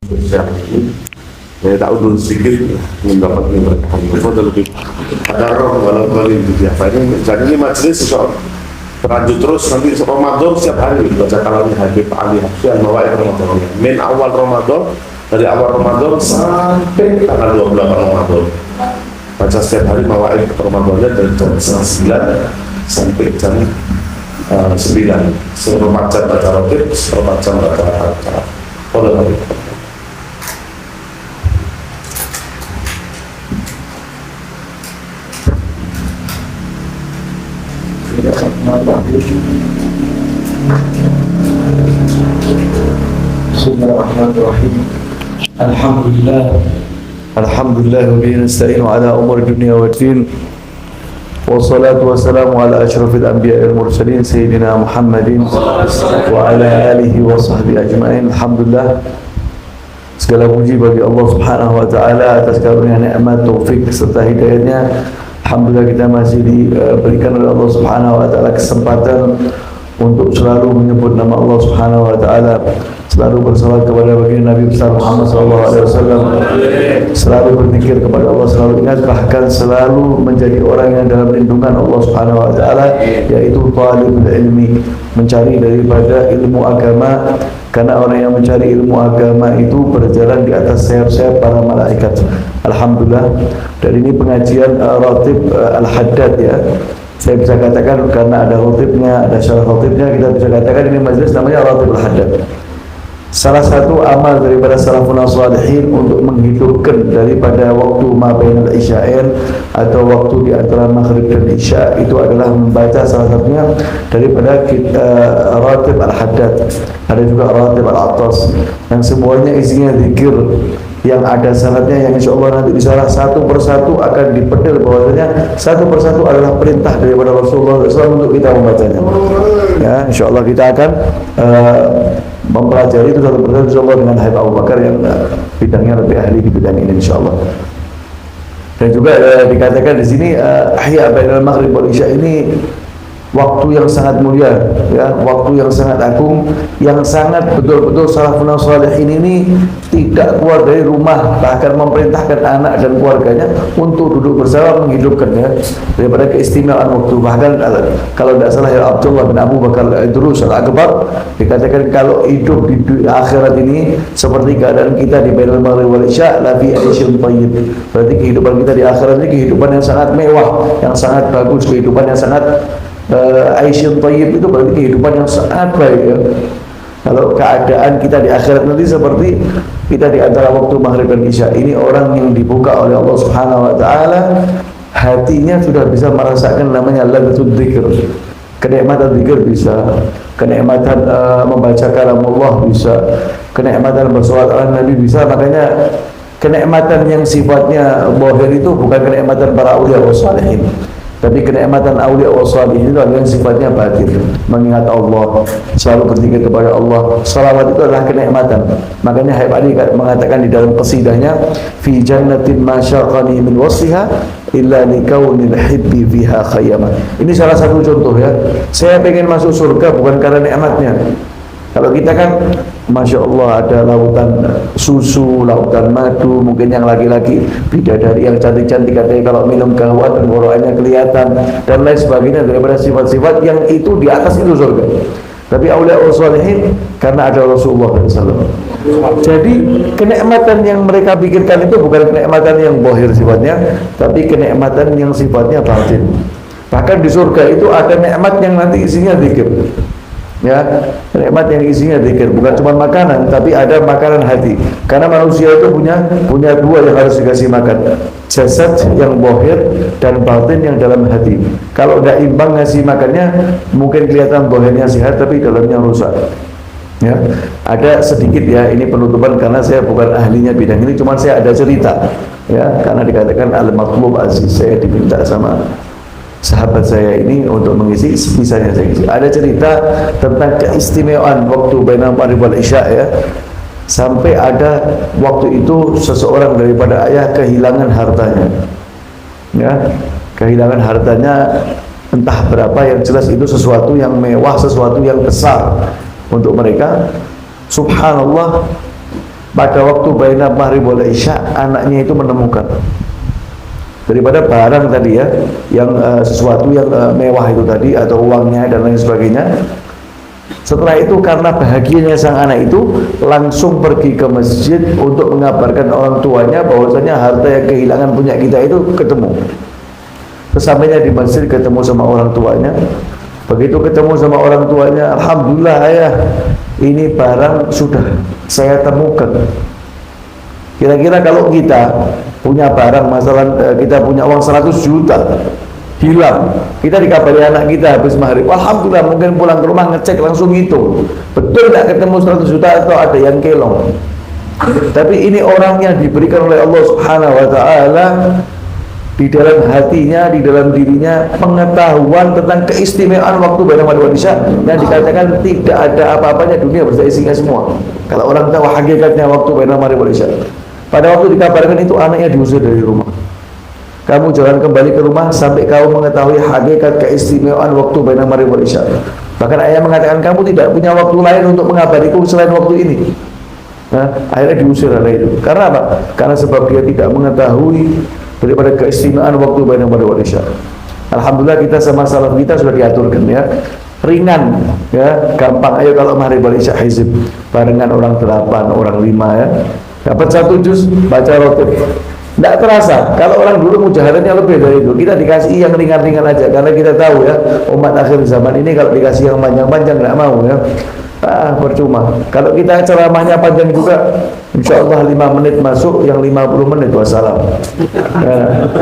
Siang ini saya tak undur sedikit mendapat keberkahan. Ada lebih ada roh walau kali itu biasa ini. Jadi ini majelis sesuatu terlanjut terus nanti Ramadan setiap hari baca kalamnya Habib Ali Hafsyah Mawaid Ramadan. Min awal Ramadan, dari awal Ramadan sampai tanggal 28 Ramadan. Baca setiap hari Mawaid Ramadannya dari jam 9 sampai jam 9. Seluruh jam baca rotib, seluruh jam baca acara. Pada hari. Bismillahirrahmanirrahim. Alhamdulillah wa bihi nasta'inu ala umuri dunya wa din. Wassalatu wassalamu ala asyrafil anbiya'i wal mursalin sayyidina Muhammadin wa ala alihi wa sahbihi ajma'in. Alhamdulillah, segala puji bagi Allah Subhanahu wa taala atas karunia nikmat, taufik serta hidayahnya. Alhamdulillah kita masih diberikan oleh Allah Subhanahu wa taala kesempatan untuk selalu menyebut nama Allah Subhanahu wa taala, selalu bersalawat kepada baginda Nabi besar Muhammad sallallahu alaihi wasallam, selalu berzikir kepada Allah, selalu ingat, bahkan selalu menjadi orang yang dalam lindungan Allah Subhanahu wa taala, yaitu talibul ilmi, mencari daripada ilmu agama. Karena orang yang mencari ilmu agama itu berjalan di atas sayap-sayap para malaikat. Alhamdulillah, dan ini pengajian Ratib Al-Haddad ya. Saya bisa katakan karena ada ratibnya, ada syarah ratibnya, kita bisa katakan ini majelis namanya Ratib Al-Haddad. Salah satu amal daripada salafun shalihin untuk menghidupkan daripada waktu ma bainal isya'ain atau waktu di antara maghrib dan isya itu adalah membaca salah satunya daripada Ratib Al-Haddad. Ada juga Ratib Al-Attas yang semuanya isinya zikir yang ada syaratnya, yang insya Allah nanti disyarah satu persatu akan dipedal bahwasanya satu persatu adalah perintah daripada Rasulullah SAW untuk kita membacanya. Ya, insya Allah kita akan mempelajari itu satu persatu insya Allah dengan Habib Abu Bakar yang bidangnya lebih ahli di bidang ini insya Allah. Dan juga dikatakan di sini ahya bainal maghrib wal isya ini waktu yang sangat mulia ya, waktu yang sangat agung, yang sangat betul-betul salafun shalihin ini tidak keluar dari rumah, bahkan memerintahkan anak dan keluarganya untuk duduk bersama menghidupkannya daripada keistimewaan waktu. Bahkan kalau tidak salah ya Abdullah bin Abu Bakar Idrus Al-Akbar dikatakan kalau hidup di akhirat ini seperti keadaan kita di bainal maghrib wal isya la fi aisyun thayyib. Berarti kehidupan kita di akhirat ini kehidupan yang sangat mewah, yang sangat bagus, kehidupan yang sangat aisyun thayyib, itu berarti kehidupan yang sangat baik ya. Kalau keadaan kita di akhirat nanti seperti kita di antara waktu maghrib dan isya, ini orang yang dibuka oleh Allah Subhanahu wa taala hatinya sudah bisa merasakan namanya ladzatul dzikr. Kenikmatan zikir bisa, kenikmatan membaca kalamullah bisa, kenikmatan bersolawat ala Nabi bisa. Makanya kenikmatan yang sifatnya zahir itu bukan kenikmatan para aulia wa salihin, tapi kenikmatan aulia wa salihin itu adalah yang sifatnya batin, mengingat Allah, selalu berzikir kepada Allah. Salawat itu adalah kenikmatan. Makanya Habib Ali mengatakan di dalam qasidahnya, fi jannatin ma syaqani min wasfiha illa likaunil hibbi fiha khayyama. Ini salah satu contoh ya. Saya pengen masuk surga bukan karena nikmatnya. Kalau kita kan Masya Allah ada lautan susu, lautan madu, mungkin yang laki-laki bidadari yang cantik-cantik katanya kalau minum gawat dan boroannya kelihatan dan lain sebagainya daripada sifat-sifat yang itu di atas itu surga. Tapi aulia shalihin karena ada Rasulullah SAW. Jadi kenikmatan yang mereka pikirkan itu bukan kenikmatan yang zahir sifatnya, tapi kenikmatan yang sifatnya batin. Bahkan di surga itu ada nikmat yang nanti isinya zikir. Ya, nikmat yang isinya zikir, bukan cuma makanan, tapi ada makanan hati. Karena manusia itu punya dua yang harus dikasih makan, jasad yang zahir dan batin yang dalam hati. Kalau tidak imbang ngasih makannya, mungkin kelihatan zahirnya sehat tapi dalamnya rusak. Ya, ada sedikit ya, ini penutupan karena saya bukan ahlinya bidang ini, cuma saya ada cerita. Ya, karena dikatakan al-matlub aziz, saya diminta sama sahabat saya ini untuk mengisi, sebisanya saya isi. Ada cerita tentang keistimewaan waktu bainal maghrib wal isya ya. Sampai ada waktu itu seseorang daripada ayah kehilangan hartanya. Ya, kehilangan hartanya entah berapa, yang jelas itu sesuatu yang mewah, sesuatu yang besar untuk mereka. Subhanallah, pada waktu baina maghrib wal isya anaknya itu menemukan daripada barang tadi ya, yang sesuatu yang mewah itu tadi atau uangnya dan lain sebagainya. Setelah itu karena bahagianya sang anak itu langsung pergi ke masjid untuk mengabarkan orang tuanya bahwasanya harta yang kehilangan punya kita itu ketemu. Sesampainya di masjid ketemu sama orang tuanya. Begitu ketemu sama orang tuanya, alhamdulillah ayah, ini barang sudah saya temukan. Kira-kira kalau kita punya barang, masalah kita punya uang 100 juta hilang, kita dikabari anak kita habis maghrib, alhamdulillah, mungkin pulang ke rumah ngecek langsung hitung betul tak ketemu 100 juta atau ada yang kelong. Tapi ini orang yang diberikan oleh Allah Subhanahu wa ta'ala di dalam hatinya, di dalam dirinya pengetahuan tentang keistimewaan waktu baina maghrib wal isya yang dikatakan tidak ada apa-apanya, dunia bersama isinya semua. Kalau orang tahu hakikatnya waktu baina maghrib wal isya, pada waktu dikabarkan itu anaknya diusir dari rumah. Kamu jangan kembali ke rumah sampai kamu mengetahui hakikat keistimewaan waktu baina maghrib wal isya. Bahkan ayah mengatakan kamu tidak punya waktu lain untuk mengabariku selain waktu ini. Nah, akhirnya diusir dari itu. Karena apa? Karena sebab dia tidak mengetahui daripada keistimewaan waktu baina maghrib wal isya. Alhamdulillah kita sama salaf kita sudah diaturkan ya. Ringan ya, gampang. Ayo kalau maghrib wal isya hizib barengan orang 8, orang 5 ya. Dapat 1 juz baca rotib. Tidak terasa. Kalau orang dulu mujahadatnya lebih dari itu. Kita dikasih yang ringan-ringan aja karena kita tahu ya, umat akhir zaman ini kalau dikasih yang panjang-panjang nggak mau ya. Percuma. Kalau kita ceramahnya panjang juga, insya Allah 5 menit masuk, yang 50 menit wassalam.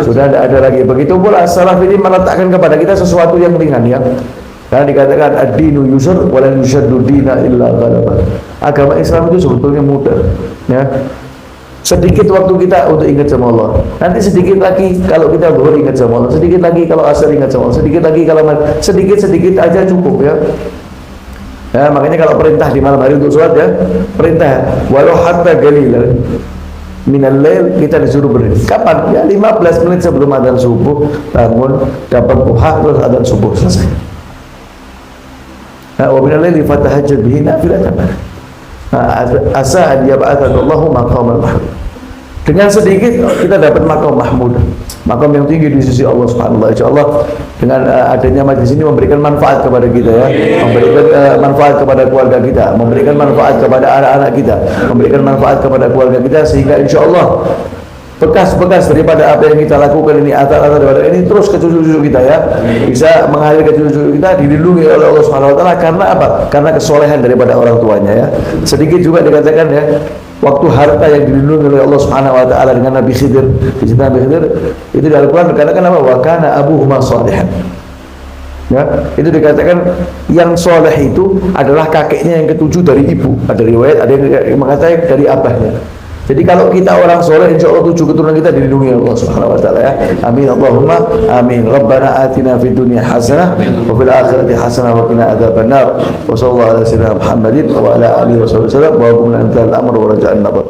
Sudah tidak ada lagi. Begitu pula salaf ini meletakkan kepada kita sesuatu yang ringan ya. Karena dikatakan ad-dinu yusr wa lan yushaddu dina illa ghalaba. Agama Islam itu sebetulnya mudah ya. Sedikit waktu kita untuk ingat sama Allah. Nanti sedikit lagi kalau kita zuhur ingat sama Allah, sedikit lagi kalau asar ingat sama Allah, sedikit lagi kalau sedikit aja cukup ya. Ya, makanya kalau perintah di malam hari untuk sholat ya, perintah walau hatta galilan minal lail, kita disuruh berdiri. Kapan? Ya 15 menit sebelum adzan subuh bangun, dapat duha terus adzan subuh selesai. Nah, wa minal laili fatahajjad bihi nafilatan. Asa an yab'atsahu Allahu maqaman mahmud. Dengan sedikit kita dapat maqam mahmud, maqam yang tinggi di sisi Allah Subhanahu wa ta'ala. Insyaallah dengan adanya majlis ini memberikan manfaat kepada kita ya, memberikan manfaat kepada keluarga kita, memberikan manfaat kepada anak-anak kita, memberikan manfaat kepada keluarga kita, sehingga insyaallah bekas-bekas daripada apa yang kita lakukan ini, atar-atar daripada ini terus ke cucu-cucu kita ya, bisa mengalir ke cucu-cucu kita, dilindungi oleh Allah Subhanahu wa ta'ala. Karena apa? Karena kesolehan daripada orang tuanya ya. Sedikit juga dikatakan ya, waktu harta yang dilindungi oleh Allah Subhanahu wa ta'ala dengan Nabi Khidir, di Nabi Khidir itu di Al-Quran dikatakan apa? Wa kana abuhuma shalihan. Ya, itu dikatakan yang soleh itu adalah kakeknya yang ketujuh dari ibu. Ada riwayat, ada yang mengatakan dari abahnya. Jadi kalau kita orang soleh, insya Allah 7 keturunan kita dilindungi Allah Subhanahu wa ta'ala ya. Amin Allahumma amin. Rabbana atina fid dunya hasanah wa fil akhirati hasanah wa qina adzabannar. Wa sallallahu ala sayyidina Muhammadin wa ala alihi wasallam wa qul antal amr wa raja'an nabar.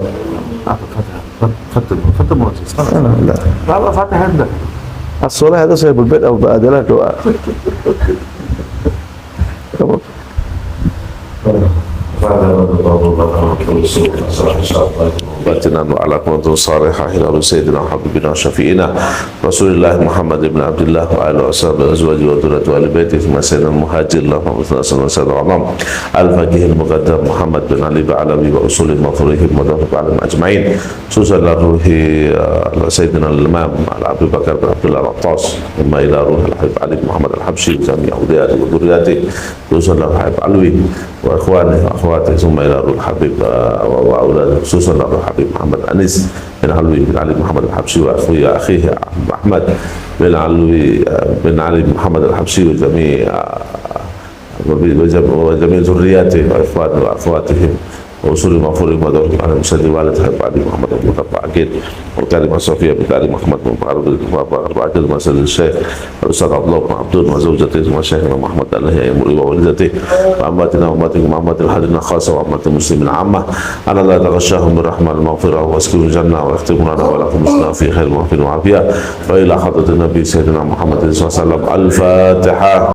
ختم Alhamdulillah. لا فاتح عندك. As-salah itu saya berbeda adalah doa. باتنا وعلى قوة صالحة إلى سيدنا وحبيبنا وشفيئنا رسول الله محمد بن عبد الله وعلى أصحابه أزواجه وذريته وآل بيته ثم سيدنا المهاجر اللهم صل وسلم سيدنا العظام الفقيه المقدم محمد بن علي بعلوي وأصول المفروض مدرب عليهم أجمعين خصوصا إلى روح سيدنا الإمام أبي بكر بن عبد الله العطاس ثم إلى روح الحبيب علي محمد الحبشي وجميع أولياءه وذرياته خصوصا إلى الحبيب علوي وإخوانه وأخواته ثم إلى روح الحبيب وأولاده خصوصا إلى روح الحبيب محمد أنيس بن علوي بن علي محمد الحبشي وأخيه أحمد بن علوي بن علي محمد الحبشي وجميع ذرياته وإخوانه وأخواتهم وأصول المغفورين ودور على مسجد والد حبيب علي محمد بن عقيل والكلمة صوفية بتعليم محمد بن عقيل مسجد الشيخ الأستاذ عبد الله بن عبدون وزوجته وشيخنا محمد الله يمر ووالدته وأماتنا وأماتكم وأمات الحاضرين خاصة وأمات المسلمين عامة أنا لا أتغشاهم بالرحمة المغفرة وأسكن الجنة ويختم لنا ولكم مسلمين في خير وعافية وإلى حضرة النبي سيدنا محمد صلى الله عليه وسلم الفاتحة.